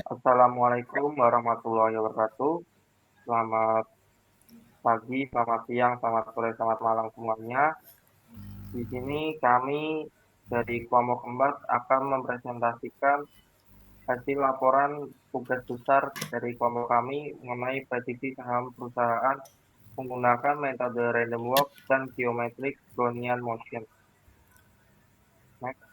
Assalamualaikum warahmatullahi wabarakatuh. Selamat pagi, selamat siang, selamat sore, selamat malam semuanya. Di sini kami dari kelompok 4 akan mempresentasikan hasil laporan tugas besar dari kelompok kami mengenai prediksi saham perusahaan menggunakan metode random walk dan geometric Brownian motion. Next.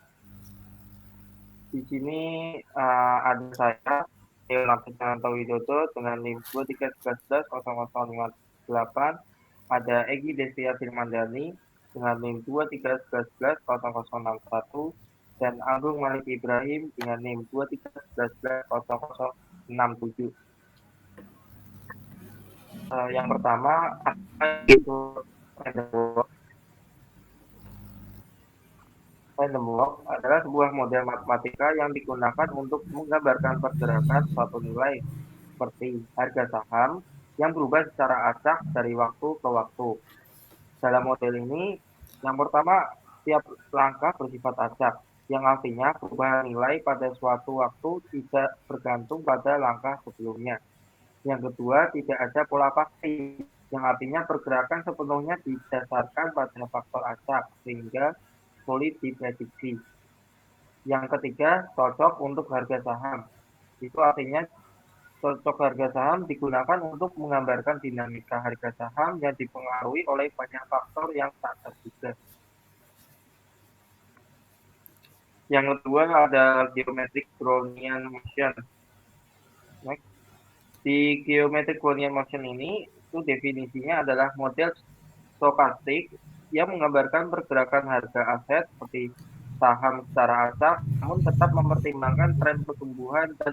Di sini ada saya, Leonardo Cananto Widodo dengan NIM 23111058. Ada Egi Destia Firmandani dengan NIM 23111061 dan Agung Malik Ibrahim dengan NIM 23111067. Yang pertama, itu random walk adalah sebuah model matematika yang digunakan untuk menggambarkan pergerakan suatu nilai seperti harga saham yang berubah secara acak dari waktu ke waktu. Dalam model ini, yang pertama, setiap langkah bersifat acak, yang artinya perubahan nilai pada suatu waktu tidak bergantung pada langkah sebelumnya. Yang kedua, tidak ada pola pasti, yang artinya pergerakan sepenuhnya didasarkan pada faktor acak, sehingga sulit diprediksi. Yang ketiga, cocok untuk harga saham. Itu artinya cocok harga saham digunakan untuk menggambarkan dinamika harga saham yang dipengaruhi oleh banyak faktor yang tak terduga. Yang kedua ada geometric Brownian motion. Next. Di geometric Brownian motion ini itu definisinya adalah model stokastik yang menggambarkan pergerakan harga aset seperti saham secara acak, namun tetap mempertimbangkan tren pertumbuhan dan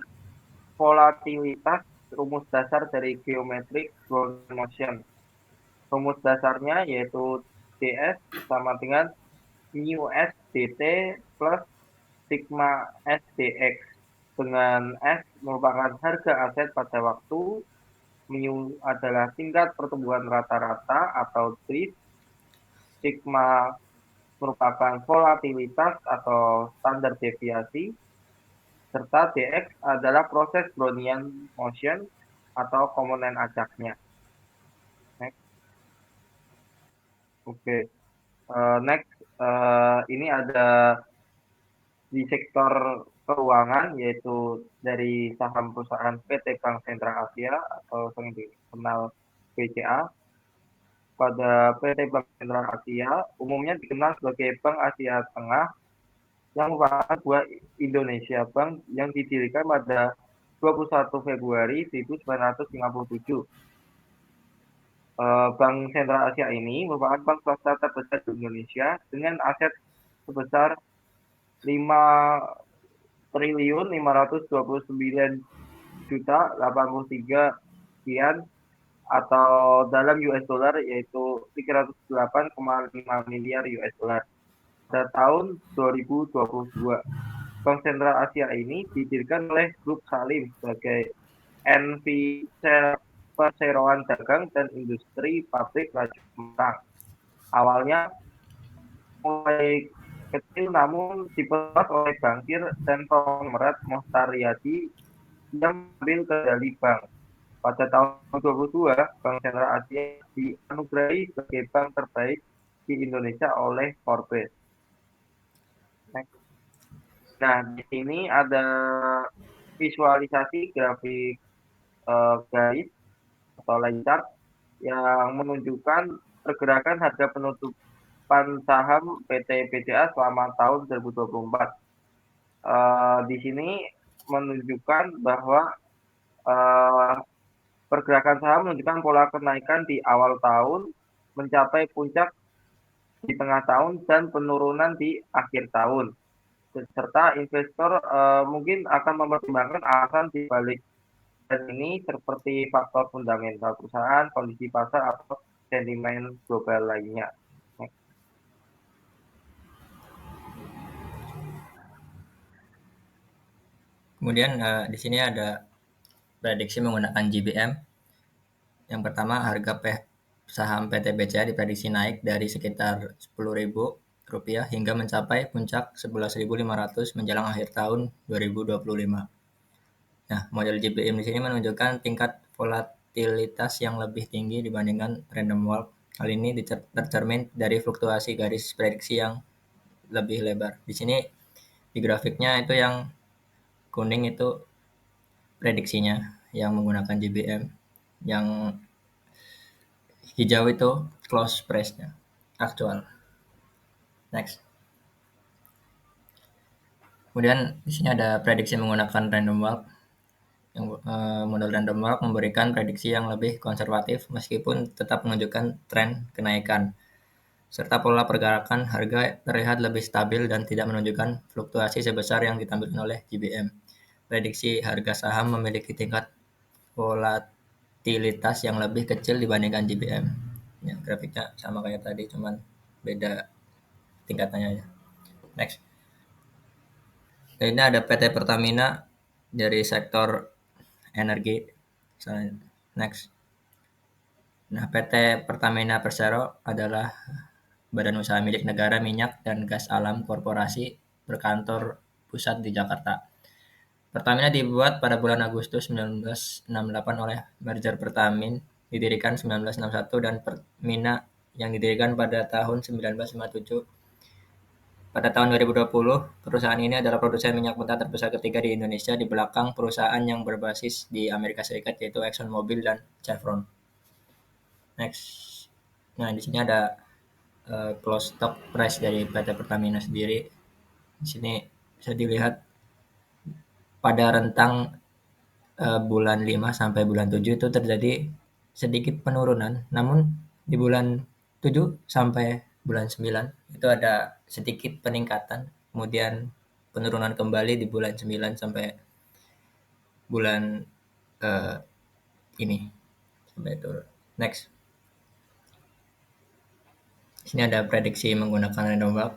volatilitas. Rumus dasar dari geometric Brownian motion. Rumus dasarnya yaitu DS sama dengan mu S dt plus sigma S dx, dengan S merupakan harga aset pada waktu, mu adalah tingkat pertumbuhan rata-rata atau drift, sigma merupakan volatilitas atau standar deviasi, serta dx adalah proses Brownian motion atau komponen acaknya. Next. Oke. Next, ini ada di sektor keuangan, yaitu dari saham perusahaan PT Bank Sentral Asia atau yang dikenal BCA. Pada PT Bank Sentral Asia umumnya dikenal sebagai Bank Asia Tengah, yang merupakan sebuah Indonesia Bank yang didirikan pada 21 Februari 1957. Bank Sentral Asia ini merupakan bank swasta terbesar di Indonesia dengan aset sebesar 5.529.083 sekian, atau dalam US dollar yaitu 308,5 miliar US dollar pada tahun 2022. Bank Sentral Asia ini didirikan oleh Grup Salim sebagai NV Perseroan Dagang dan Industri Pabrik Raja Semarang. Awalnya mulai kecil namun diperluas oleh bankir dan konglomerat Mohtar-Riyadi yang mengambil kendali bank. Pada tahun 2022, Bank Sentral Asia dianugerahi sebagai bank terbaik di Indonesia oleh Forbes. Nah, di sini ada visualisasi grafik garis atau line chart yang menunjukkan pergerakan harga penutupan saham PT BCA selama tahun 2024. Di sini menunjukkan bahwa pergerakan saham menunjukkan pola kenaikan di awal tahun, mencapai puncak di tengah tahun, dan penurunan di akhir tahun. Serta investor mungkin akan mempertimbangkan alasan di balik dan ini seperti faktor fundamental perusahaan, kondisi pasar, atau sentimen global lainnya. Kemudian di sini ada prediksi menggunakan GBM. Yang pertama, harga saham PT BCA diprediksi naik dari sekitar Rp10.000 hingga mencapai puncak 11.500 menjelang akhir tahun 2025. Nah, model GBM di sini menunjukkan tingkat volatilitas yang lebih tinggi dibandingkan random walk. Hal ini tercermin dari fluktuasi garis prediksi yang lebih lebar. Di sini di grafiknya itu yang kuning itu prediksinya yang menggunakan GBM. Yang hijau itu close price-nya aktual. Next. Kemudian di sini ada prediksi menggunakan random walk. Yang model random walk memberikan prediksi yang lebih konservatif meskipun tetap menunjukkan tren kenaikan, serta pola pergerakan harga terlihat lebih stabil dan tidak menunjukkan fluktuasi sebesar yang ditampilkan oleh GBM. Prediksi harga saham memiliki tingkat volatilitas yang lebih kecil dibandingkan GBM. Ya, grafiknya sama kayak tadi, cuman beda tingkatannya aja. Next. Dan ini ada PT Pertamina dari sektor energi. Next. Nah, PT Pertamina Persero adalah badan usaha milik negara minyak dan gas alam korporasi berkantor pusat di Jakarta. Pertamina dibuat pada bulan Agustus 1968 oleh merger Pertamin didirikan 1961 dan Pertamina yang didirikan pada tahun 1957. Pada tahun 2020, perusahaan ini adalah produsen minyak mentah terbesar ketiga di Indonesia di belakang perusahaan yang berbasis di Amerika Serikat yaitu ExxonMobil dan Chevron. Next. Nah, di sini ada close stock price dari PT Pertamina sendiri. Di sini bisa dilihat pada rentang bulan 5 sampai bulan 7 itu terjadi sedikit penurunan. Namun di bulan 7 sampai bulan 9 itu ada sedikit peningkatan. Kemudian penurunan kembali di bulan 9 sampai bulan uh, ini sampai turun. Next. Sini ada prediksi menggunakan random walk.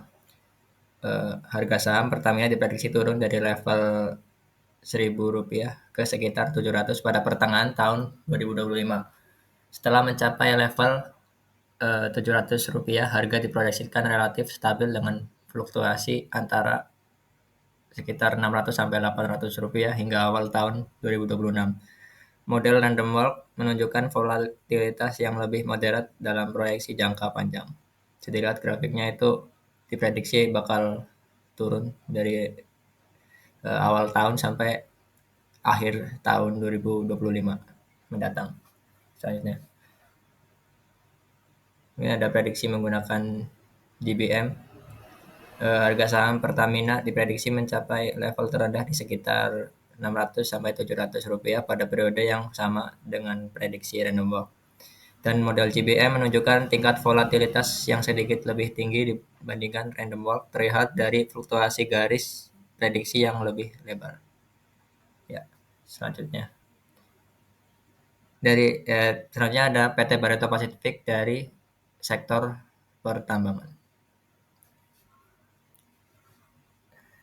Harga saham Pertamina diprediksi turun dari level Rp1.000 ke sekitar 700 pada pertengahan tahun 2025. Setelah mencapai level Rp700, harga diproyeksikan relatif stabil dengan fluktuasi antara sekitar 600 sampai 800 rupiah hingga awal tahun 2026. Model random walk menunjukkan volatilitas yang lebih moderat dalam proyeksi jangka panjang. Jadi lihat grafiknya itu diprediksi bakal turun dari awal tahun sampai akhir tahun 2025 mendatang. Selanjutnya, ini ada prediksi menggunakan GBM. Harga saham Pertamina diprediksi mencapai level terendah di sekitar 600 sampai 700 rupiah pada periode yang sama dengan prediksi random walk. Dan model GBM menunjukkan tingkat volatilitas yang sedikit lebih tinggi dibandingkan random walk terlihat dari fluktuasi garis prediksi yang lebih lebar. Ya, selanjutnya. Selanjutnya ada PT Barito Pacific dari sektor pertambangan.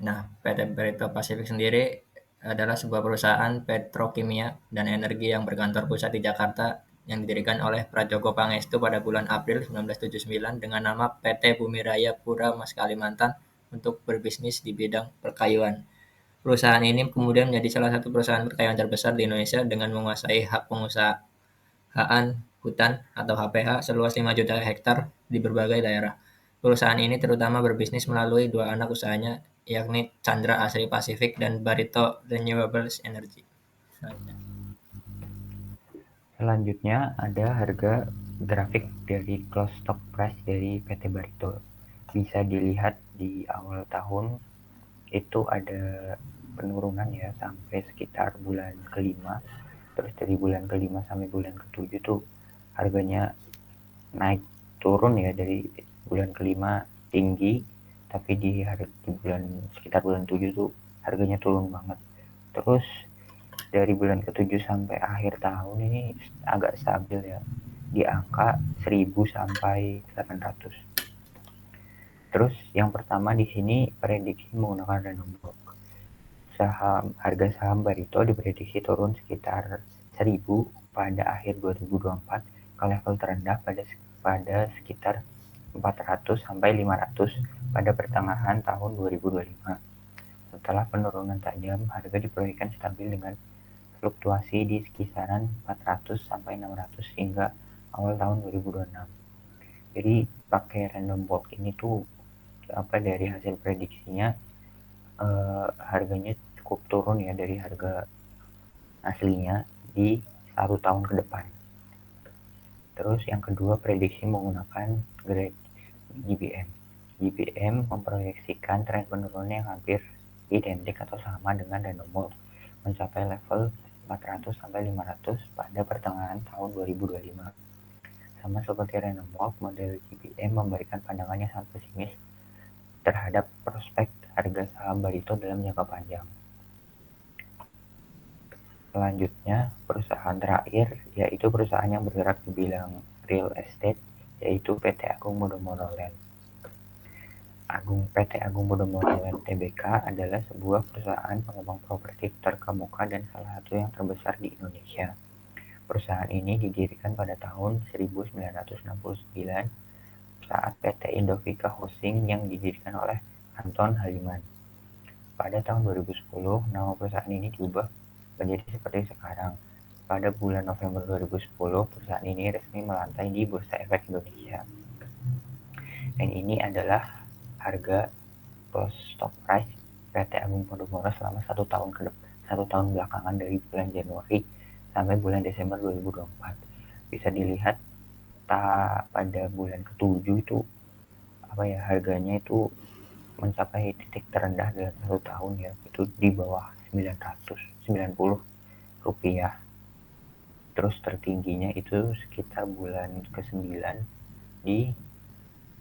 Nah, PT Barito Pacific sendiri adalah sebuah perusahaan petrokimia dan energi yang berkantor pusat di Jakarta yang didirikan oleh Prajogo Pangestu pada bulan April 1979 dengan nama PT Bumi Raya Pura Mas Kalimantan untuk berbisnis di bidang perkayuan. Perusahaan ini kemudian menjadi salah satu perusahaan perkayuan terbesar di Indonesia dengan menguasai hak pengusahaan hutan atau HPH seluas 5 juta hektar di berbagai daerah. Perusahaan ini terutama berbisnis melalui dua anak usahanya, yakni Chandra Asri Pacific dan Barito Renewables Energy. Selanjutnya ada harga grafik dari close stock price dari PT Barito. Bisa dilihat di awal tahun itu ada penurunan ya sampai sekitar bulan kelima. Terus dari bulan kelima sampai bulan ketujuh tuh harganya naik turun ya, dari bulan kelima tinggi tapi di bulan sekitar bulan 7 tuh harganya turun banget. Terus dari bulan ke-7 sampai akhir tahun ini agak stabil ya di angka 1000 sampai 800. Terus yang pertama di sini prediksi menggunakan random walk. Harga saham Barito diprediksi turun sekitar 1000 pada akhir 2024 ke level terendah pada sekitar 400 sampai 500 pada pertengahan tahun 2025. Setelah penurunan tajam, harga diproyeksikan stabil dengan fluktuasi di kisaran 400 sampai 600 hingga awal tahun 2026. Jadi pakai random walk ini tuh dari hasil prediksinya harganya cukup turun ya dari harga aslinya di 1 tahun ke depan. Terus yang kedua, prediksi menggunakan grade GBM. GBM memproyeksikan tren penurunan yang hampir identik atau sama dengan random walk mencapai level 400 sampai 500 pada pertengahan tahun 2025. Sama seperti random walk, model GBM memberikan pandangan yang sangat pesimis terhadap prospek harga saham Barito dalam jangka panjang. Selanjutnya, perusahaan terakhir yaitu perusahaan yang bergerak di bidang real estate, yaitu PT Agung Podomoro Land. PT Agung Podomoro Land Tbk adalah sebuah perusahaan pengembang properti terkemuka dan salah satu yang terbesar di Indonesia. Perusahaan ini didirikan pada tahun 1969 saat PT Indovika Housing yang didirikan oleh Anton Haliman. Pada tahun 2010, nama perusahaan ini diubah menjadi seperti sekarang. Pada bulan November 2010, perusahaan ini resmi melantai di Bursa Efek Indonesia. Dan ini adalah harga close stock price PT Agung Podomoro selama 1 tahun belakangan dari bulan Januari sampai bulan Desember 2024. Bisa dilihat pada bulan ke-7 itu harganya itu mencapai titik terendah dalam 1 tahun ya, itu di bawah 990 rupiah. Terus tertingginya itu sekitar bulan ke-9 di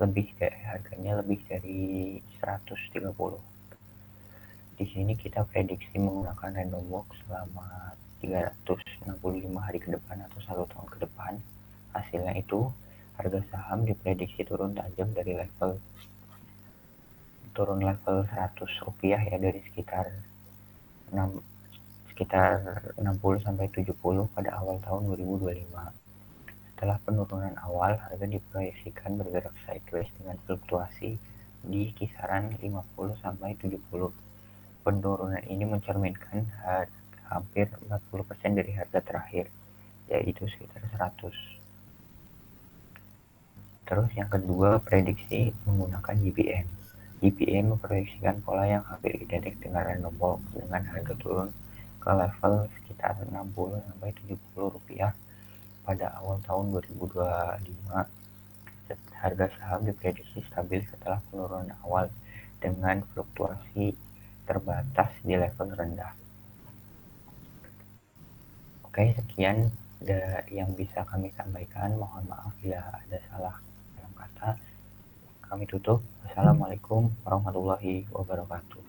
harganya lebih dari 130. Di sini kita prediksi menggunakan random walk selama 365 hari ke depan atau 1 tahun ke depan. Hasilnya itu harga saham diprediksi turun tajam dari level 100 rupiah ya, dari sekitar 60 sampai 70 pada awal tahun 2025. Setelah penurunan awal, harga diproyeksikan bergerak sideways dengan fluktuasi di kisaran 50 sampai 70. Penurunan ini mencerminkan hampir 40% dari harga terakhir, yaitu sekitar 100. Terus yang kedua, prediksi menggunakan GBM. GBM memproyeksikan pola yang hampir identik dengan random walk dengan harga turun ke level sekitar 60 sampai 70 rupiah pada awal tahun 2025. Harga saham diprediksi stabil setelah penurunan awal dengan fluktuasi terbatas di level rendah. Oke, sekian yang bisa kami sampaikan. Mohon maaf bila ada salah dalam kata. Kami tutup. Wassalamualaikum warahmatullahi wabarakatuh.